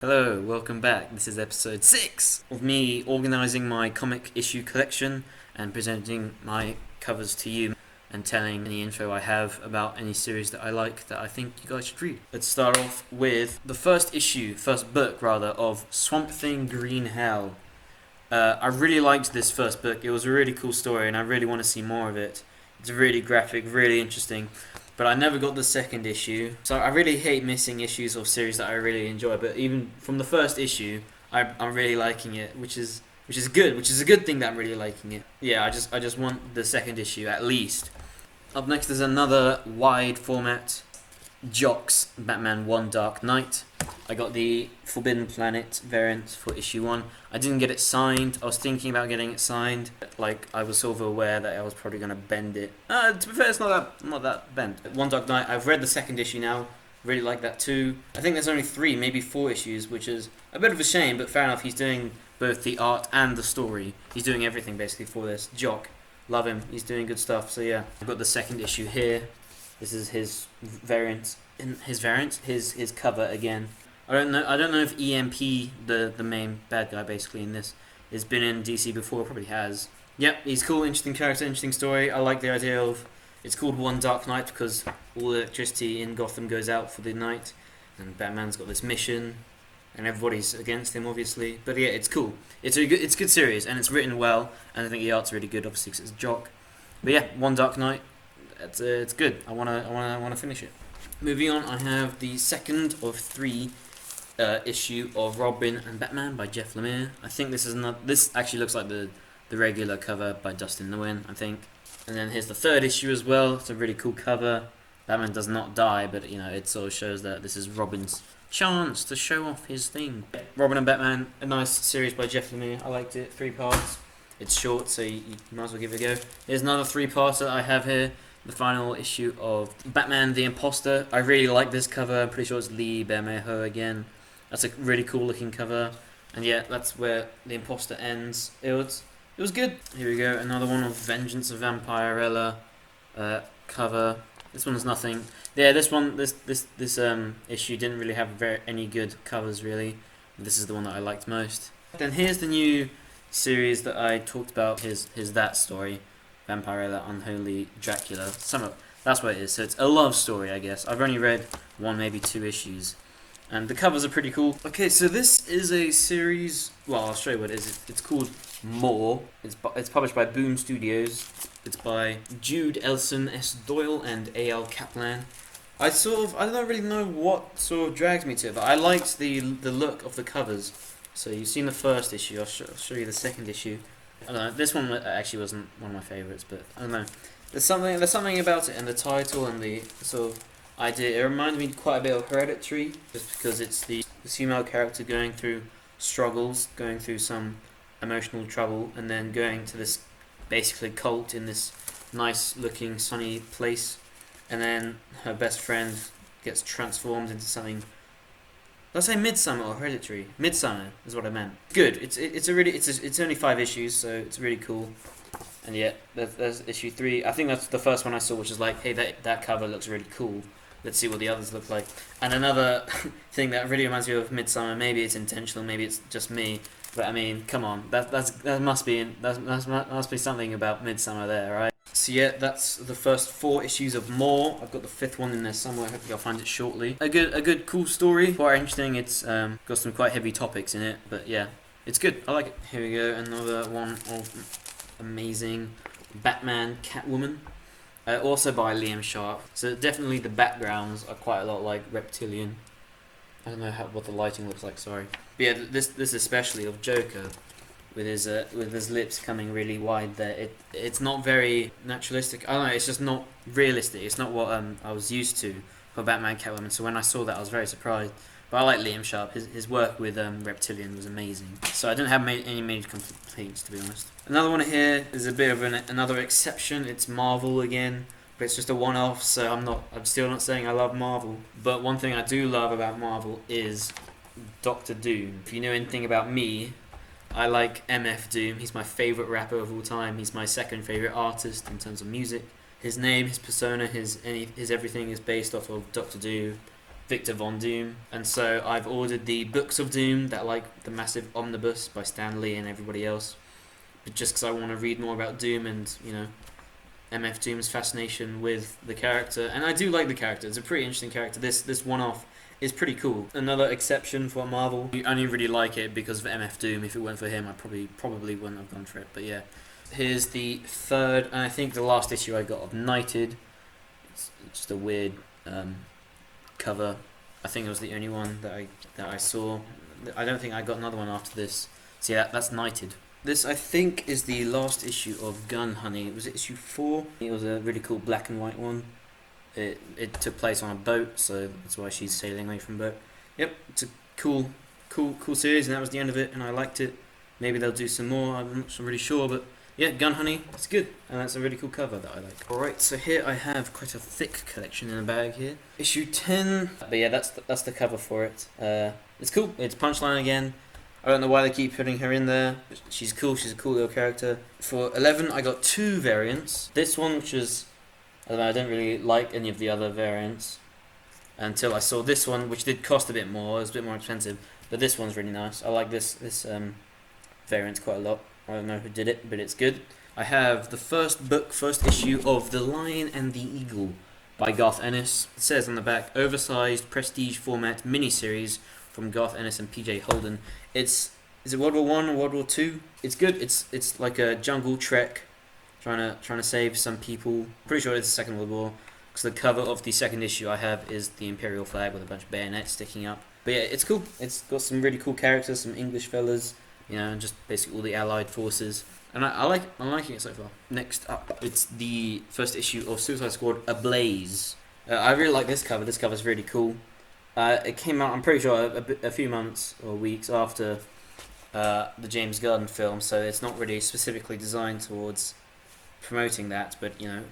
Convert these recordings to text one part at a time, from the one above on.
Hello, welcome back. This is episode 6 of me organising my comic issue collection and presenting my covers to you and telling any info I have about any series that I like that I think you guys should read. Let's start off with the first book of Swamp Thing Green Hell. I really liked this first book. It was a really cool story and I really want to see more of it. It's really graphic, really interesting. But I never got the second issue, so I really hate missing issues of series that I really enjoy. But even from the first issue, I'm really liking it, which is good, which is a good thing that I'm really liking it. Yeah, I just want the second issue at least. Up next is another wide format Jocks Batman 1 Dark Knight. I got the Forbidden Planet variant for issue 1. I didn't get it signed. I was thinking about getting it signed. I was sort of aware that I was probably going to bend it. To be fair, it's not that bent. 1 Dark Knight, I've read the second issue now. Really like that too. I think there's only 3, maybe 4 issues, which is a bit of a shame, but fair enough. He's doing both the art and the story. He's doing everything basically for this. Jock, love him. He's doing good stuff. So yeah, I've got the second issue here. This is his variant. His cover again. I don't know if EMP, the main bad guy basically in this, has been in DC before. Probably has. Yep, he's cool, interesting character, interesting story. I like the idea of it's called 1 Dark Knight because all the electricity in Gotham goes out for the night, and Batman's got this mission, and everybody's against him obviously. But yeah, it's cool. It's a good series, and it's written well, and I think the art's really good, obviously because it's Jock. But yeah, 1 Dark Knight. It's good. I wanna finish it. Moving on, I have the second of 3 issue of Robin and Batman by Jeff Lemire. I think this actually looks like the regular cover by Dustin Nguyen, I think. And then here's the third issue as well. It's a really cool cover. Batman does not die, but it sort of shows that this is Robin's chance to show off his thing. Robin and Batman, a nice series by Jeff Lemire. I liked it. 3 parts. It's short, so you might as well give it a go. Here's another 3-parter that I have here. The final issue of Batman the Imposter. I really like this cover. I'm pretty sure it's Lee Bermejo again. That's a really cool looking cover. And yeah, that's where the Imposter ends. It was good. Here we go, another one of Vengeance of Vampirella cover. This one's nothing. Yeah, this issue didn't really have any good covers really. This is the one that I liked most. Then here's the new series that I talked about. His that story. Vampirella Unholy Dracula. That's what it is. So it's a love story, I guess. I've only read 1, maybe 2 issues. And the covers are pretty cool. Okay, so this is a series. Well, I'll show you what it is. It's called More. It's published by Boom Studios. It's by Jude Elson, S. Doyle, and A.L. Kaplan. I don't really know what sort of drags me to it, but I liked the look of the covers. So you've seen the first issue. I'll show you the second issue. I don't know. This one actually wasn't one of my favourites, but I don't know. There's something about it, and the title and the sort of idea. It reminded me quite a bit of Hereditary, just because it's this female character going through struggles, going through some emotional trouble, and then going to this basically cult in this nice-looking sunny place, and then her best friend gets transformed into something. Did I say Midsummer or Hereditary? Midsummer is what I meant. Good. It's only 5 issues, so it's really cool. And yeah, there's issue 3. I think that's the first one I saw, which is like, hey, that cover looks really cool. Let's see what the others look like. And another thing that really reminds me of Midsummer. Maybe it's intentional. Maybe it's just me. But I mean, come on. That must be something about Midsummer there, right? So yeah, that's the first 4 issues of More. I've got the 5th one in there somewhere. Hopefully I'll find it shortly. A good, cool story. Quite interesting. It's got some quite heavy topics in it, but yeah, it's good. I like it. Here we go. Another one of amazing Batman Catwoman. Also by Liam Sharp. So definitely the backgrounds are quite a lot like Reptilian. I don't know what the lighting looks like. Sorry. But yeah, this especially of Joker. With his lips coming really wide there, it's not very naturalistic. I don't know. It's just not realistic. It's not what I was used to for Batman Catwoman. So when I saw that, I was very surprised. But I like Liam Sharp. His work with Reptilian was amazing. So I didn't have any major complaints, to be honest. Another one here is a bit of another exception. It's Marvel again, but it's just a one-off. So I'm still not saying I love Marvel. But one thing I do love about Marvel is Doctor Doom. If you know anything about me, I like MF Doom. He's my favourite rapper of all time. He's my second favourite artist in terms of music. His name, his persona, his everything is based off of Doctor Doom. Victor Von Doom, and so I've ordered the Books of Doom, that like the massive omnibus by Stan Lee and everybody else, but just because I want to read more about Doom and, you know, MF Doom's fascination with the character, and I do like the character. It's a pretty interesting character. This one-off is pretty cool. Another exception for Marvel. I only really like it because of MF Doom. If it weren't for him, I probably wouldn't have gone for it. But yeah, here's the third and I think the last issue I got of Knighted. It's just a weird cover. I think it was the only one that I saw. I don't think I got another one after this. So yeah, that's Knighted. This, I think, is the last issue of Gun Honey. Was it issue 4? It was a really cool black and white one. It took place on a boat, so that's why she's sailing away from a boat. Yep, it's a cool series, and that was the end of it, and I liked it. Maybe they'll do some more, I'm not really sure, but yeah, Gun Honey, it's good, and that's a really cool cover that I like. Alright, so here I have quite a thick collection in a bag here. Issue 10, but yeah, that's the cover for it. It's cool, it's Punchline again. I don't know why they keep putting her in there. She's cool, she's a cool little character. For 11, I got 2 variants. This one, which is, I don't know, I don't really like any of the other variants until I saw this one, which did cost a bit more. It was a bit more expensive, but this one's really nice. I like this variant quite a lot. I don't know who did it, but it's good. I have the first issue of The Lion and the Eagle by Garth Ennis. It says on the back, oversized prestige format miniseries from Garth Ennis and PJ Holden. Is it World War One or World War Two? It's good. It's like a jungle trek, trying to save some people. Pretty sure it's the Second World War, because the cover of the second issue I have is the Imperial flag with a bunch of bayonets sticking up. But yeah, it's cool. It's got some really cool characters, some English fellas, you know, and just basically all the Allied forces. And I'm liking it so far. Next up, it's the first issue of Suicide Squad Ablaze. I really like this cover. This cover's really cool. It came out, I'm pretty sure, a few months or weeks after the James Gunn film, so it's not really specifically designed towards promoting that, but you know,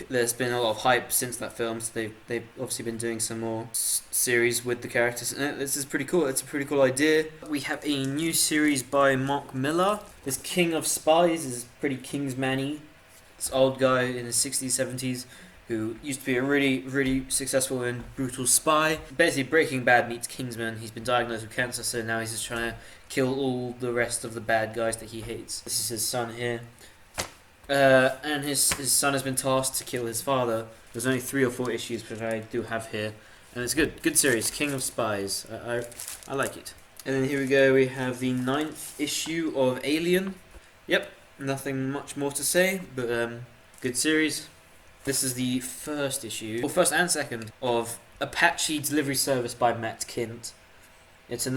there's been a lot of hype since that film, so they've obviously been doing some more series with the characters, and this is pretty cool. It's a pretty cool idea. We have a new series by Mark Millar. This King of Spies is pretty Kingsman-y. This old guy in his 60s, 70s, who used to be a really, really successful and brutal spy. Basically, Breaking Bad meets Kingsman. He's been diagnosed with cancer, so now he's just trying to kill all the rest of the bad guys that he hates. This is his son here. And his son has been tasked to kill his father. There's only 3 or 4 issues, but I do have here. And it's good. Good series. King of Spies. I like it. And then here we go. We have the 9th issue of Alien. Yep. Nothing much more to say, but good series. This is the first issue, or first and second, of Apache Delivery Service by Matt Kindt. It's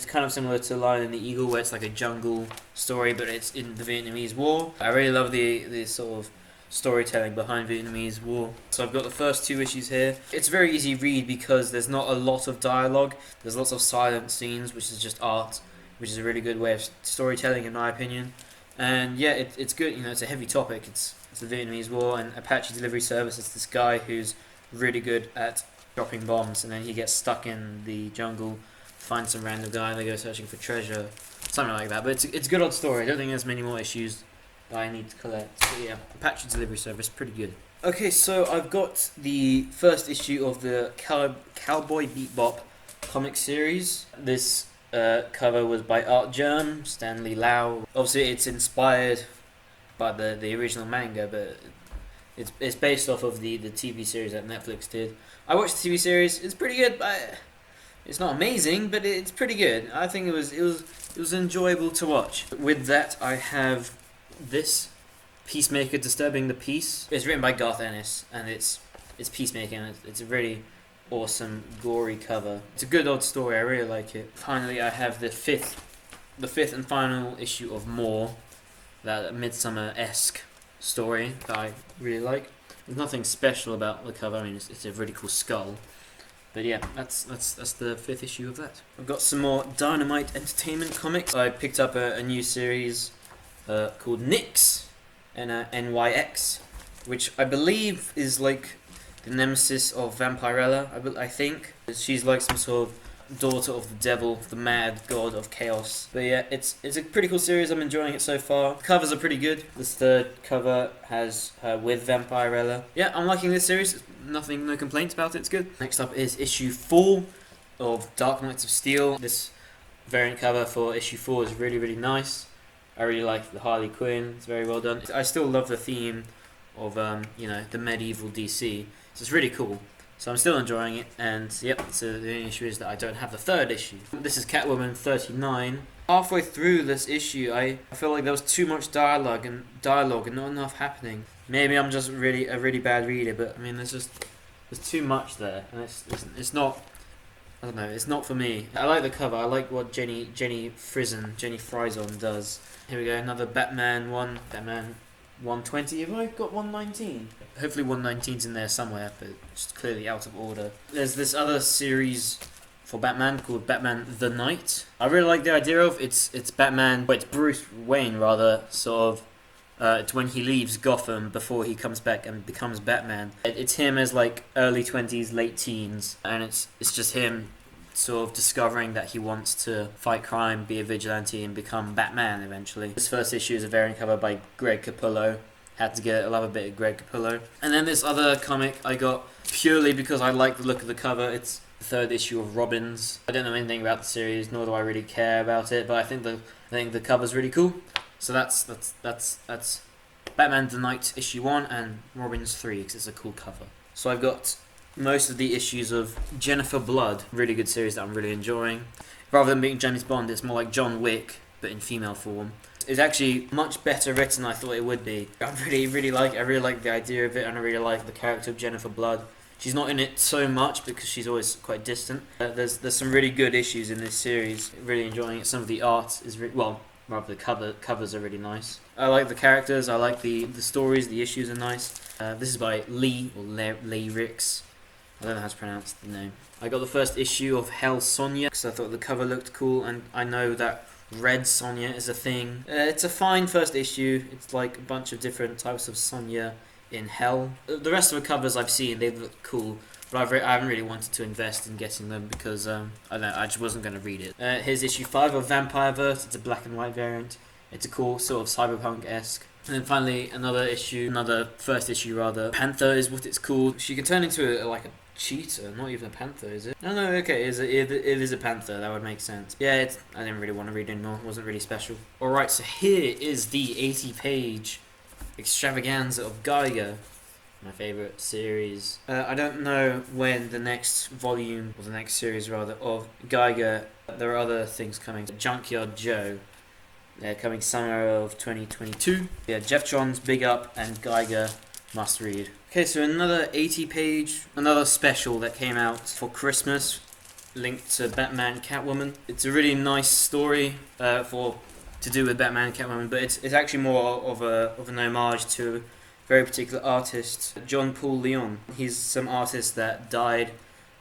kind of similar to Lion and the Eagle, where it's like a jungle story, but it's in the Vietnamese War. I really love the sort of storytelling behind Vietnamese War. So I've got the first 2 issues here. It's a very easy read because there's not a lot of dialogue. There's lots of silent scenes, which is just art, which is a really good way of storytelling, in my opinion. And yeah, it's good. You know, it's a heavy topic. It's the Vietnamese War, and Apache Delivery Service is this guy who's really good at dropping bombs, and then he gets stuck in the jungle, finds some random guy, and they go searching for treasure, something like that. But it's a good odd story. I don't think there's many more issues that I need to collect. But yeah, Apache Delivery Service, pretty good. Okay, so I've got the first issue of the Cowboy Bebop comic series. This cover was by Art Germ, Stanley Lau. Obviously, it's inspired by the original manga, but it's based off of the TV series that Netflix did. I watched the TV series. It's pretty good, but it's not amazing, but it's pretty good. I think it was enjoyable to watch. With that, I have this Peacemaker Disturbing the Peace. It's written by Garth Ennis, and it's Peacemaker, and it's a really awesome, gory cover. It's a good old story. I really like it. Finally, I have the fifth and final issue of More, that Midsummer-esque story that I really like. There's nothing special about the cover. I mean, it's a really cool skull. But yeah, that's the 5th issue of that. I've got some more Dynamite Entertainment comics. I picked up a new series called Nyx, NYX, which I believe is like the nemesis of Vampirella, I think. She's like some sort of daughter of the devil, the mad god of chaos. But yeah, it's a pretty cool series. I'm enjoying it so far. The covers are pretty good. This third cover has her with Vampirella. Yeah, I'm liking this series. No complaints about it. It's good. Next up is issue 4 of Dark Knights of Steel. This variant cover for issue 4 is really nice. I really like the Harley Quinn. It's very well done. I still love the theme of the medieval DC. So it's really cool. So I'm still enjoying it, and yep, so the only issue is that I don't have the third issue. This is Catwoman 39. Halfway through this issue, I feel like there was too much dialogue and not enough happening. Maybe I'm just a really bad reader, but I mean, there's too much there, and it's not. I don't know. It's not for me. I like the cover. I like what Jenny Frison does. Here we go. Another Batman 120. Have I got 119? Hopefully 119's in there somewhere, but it's clearly out of order. There's this other series for Batman called Batman the Knight. I really like the idea of it's Batman, but it's Bruce Wayne rather, sort of. It's when he leaves Gotham before he comes back and becomes Batman. It's him as like early 20s, late teens, and it's just him sort of discovering that he wants to fight crime, be a vigilante, and become Batman eventually. This first issue is a variant cover by Greg Capullo. Had to get it. I love a bit of Greg Capullo. And then this other comic I got purely because I like the look of the cover. It's the third issue of Robins. I don't know anything about the series, nor do I really care about it, but I think the cover's really cool. So that's Batman the Knight issue 1 and Robins 3 because it's a cool cover. So I've got most of the issues of Jennifer Blood, really good series that I'm really enjoying. Rather than being James Bond, it's more like John Wick, but in female form. It's actually much better written than I thought it would be. I really like the idea of it, and I really like the character of Jennifer Blood. She's not in it so much because she's always quite distant. There's some really good issues in this series. Really enjoying it. Some of the art is rather the covers are really nice. I like the characters. I like the stories. The issues are nice. This is by Lee Ricks. I don't know how to pronounce the name. I got the first issue of Hell Sonja because I thought the cover looked cool, and I know that Red Sonja is a thing. It's a fine first issue. It's like a bunch of different types of Sonja in Hell. The rest of the covers I've seen, they look cool, but I haven't really wanted to invest in getting them because I don't know, I just wasn't going to read it. Here's issue 5 of Vampireverse. It's a black and white variant. It's a cool sort of cyberpunk-esque. And then finally another first issue rather. Panther is what it's called. She can turn into a cheetah, not even a panther, is it? No, okay, it is a panther, that would make sense. Yeah, I didn't really want to read it anymore, it wasn't really special. Alright, so here is the 80-page extravaganza of Geiger, my favourite series. I don't know when the next volume, or the next series rather, of Geiger, there are other things coming. Junkyard Joe, they're coming summer of 2022. Yeah, Jeff Johns, Big Up, and Geiger, must read. Okay, so another 80-page, another special that came out for Christmas, linked to Batman Catwoman. It's a really nice story to do with Batman and Catwoman, but it's actually more of an homage to a very particular artist, John Paul Leon. He's some artist that died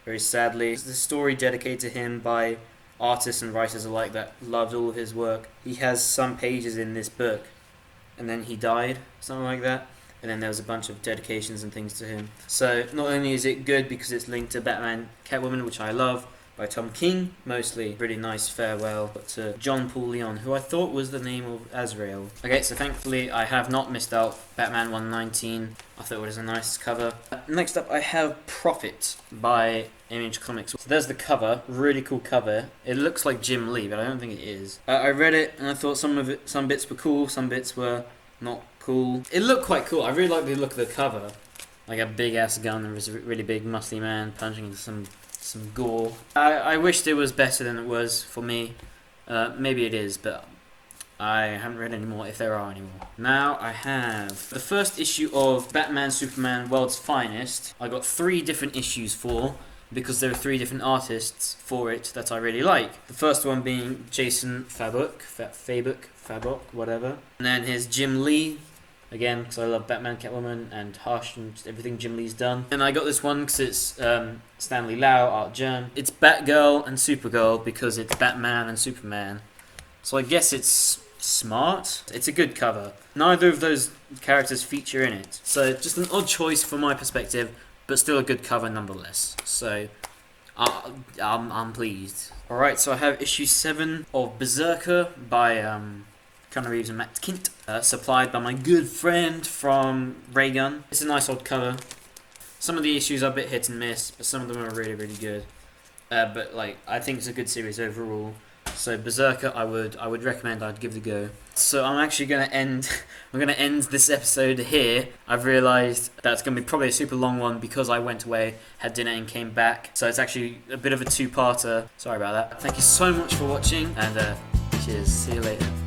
very sadly. It's the story dedicated to him by artists and writers alike that loved all of his work. He has some pages in this book, and then he died, something like that. And then there was a bunch of dedications and things to him. So not only is it good because it's linked to Batman Catwoman, which I love, by Tom King, mostly really nice farewell, but to John Paul Leon, who I thought was the name of Azrael. Okay, so thankfully I have not missed out Batman 119. I thought it was a nice cover. Next up I have Prophet by Image Comics. So there's the cover, really cool cover. It looks like Jim Lee, but I don't think it is. I read it and I thought some bits were cool, some bits were not cool. It looked quite cool. I really like the look of the cover. Like a big ass gun and a really big muscly man punching into some gore. I wished it was better than it was for me. Maybe it is, but I haven't read any more if there are any more. Now I have the first issue of Batman Superman World's Finest. I got 3 different issues for because there are 3 different artists for it that I really like. The first one being Jason Fabok, whatever. And then here's Jim Lee, again, because I love Batman, Catwoman, and Hush, and just everything Jim Lee's done. And I got this one because it's Stanley Lau, Art Germ. It's Batgirl and Supergirl because it's Batman and Superman. So I guess it's smart. It's a good cover. Neither of those characters feature in it. So just an odd choice from my perspective, but still a good cover nonetheless. So I'm pleased. Alright, so I have issue 7 of Berserker by Connor Reeves and Matt Kint, supplied by my good friend from Raygun. It's a nice old cover. Some of the issues are a bit hit and miss, but some of them are really, really good. But like, I think it's a good series overall. So Berserker, I would recommend. I'd give it a go. So I'm actually gonna end. I'm gonna end this episode here. I've realised that's gonna be probably a super long one because I went away, had dinner, and came back. So it's actually a bit of a two-parter. Sorry about that. Thank you so much for watching, and cheers. See you later.